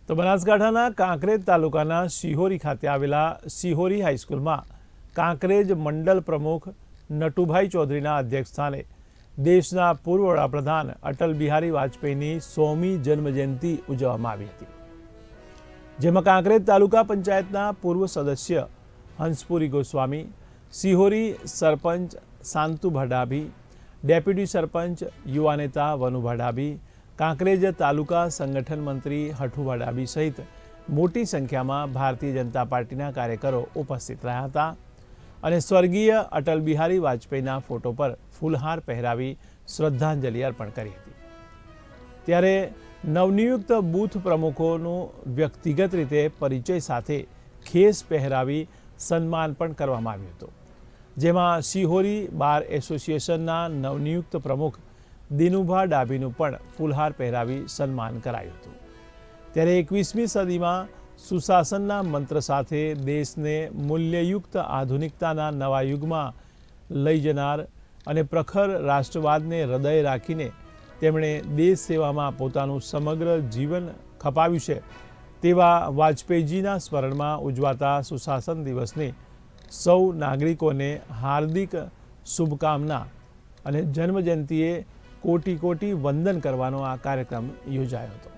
તો બનાસકાંઠાના કાંકરેજ તાલુકાના શિહોરી ખાતે આવેલા શિહોરી હાઈસ્કૂલમાં કાંકરેજ મંડળ પ્રમુખ નટુભાઈ ચૌધરીના અધ્યક્ષસ્થાને દેશના પૂર્વ વડાપ્રધાન અટલ બિહારી વાજપેયીની 100મી જન્મજયંતિ ઉજવવામાં આવી હતી, જેમાં કાંકરેજ તાલુકા પંચાયતના પૂર્વ સદસ્ય હંસપુરી ગોસ્વામી, શિહોરી સરપંચ શાંતુભા ડાભી, ડેપ્યુટી સરપંચ યુવા નેતા વનુભા ડાભી, કાંકરેજ તાલુકા સંગઠન મંત્રી હઠુભા ડાભી સહિત મોટી સંખ્યામાં ભારતીય જનતા પાર્ટીના કાર્યકરો ઉપસ્થિત રહ્યા હતા અને સ્વર્ગીય અટલ બિહારી વાજપેયીના ફોટો પર ફૂલહાર પહેરાવી શ્રદ્ધાંજલિ અર્પણ કરી હતી। ત્યારે નવનિયુક્ત બૂથ પ્રમુખોનું વ્યક્તિગત રીતે પરિચય સાથે ખેસ પહેરાવી સન્માન પણ કરવામાં આવ્યું હતું, જેમાં શિહોરી બાર એસોસિએશનના નવનિયુક્ત પ્રમુખ દિનુભા ડાભીનું પણ ફૂલહાર પહેરાવી સન્માન કરાયું હતું। ત્યારે 21મી સદીમાં સુશાસનના મંત્ર સાથે દેશને મૂલ્યયુક્ત આધુનિકતાના નવા યુગમાં લઈ જનાર અને પ્રખર રાષ્ટ્રવાદને હૃદય રાખીને તેમણે દેશ સેવામાં પોતાનું સમગ્ર જીવન ખપાવ્યું છે તેવા વાજપેયીજીના સ્મરણમાં ઉજવાતા સુશાસન દિવસની સૌ નાગરિકોને હાર્દિક શુભકામના અને જન્મજયંતિએ કોટી કોટી વંદન કરવાનો આ કાર્યક્રમ યોજાયો હતો।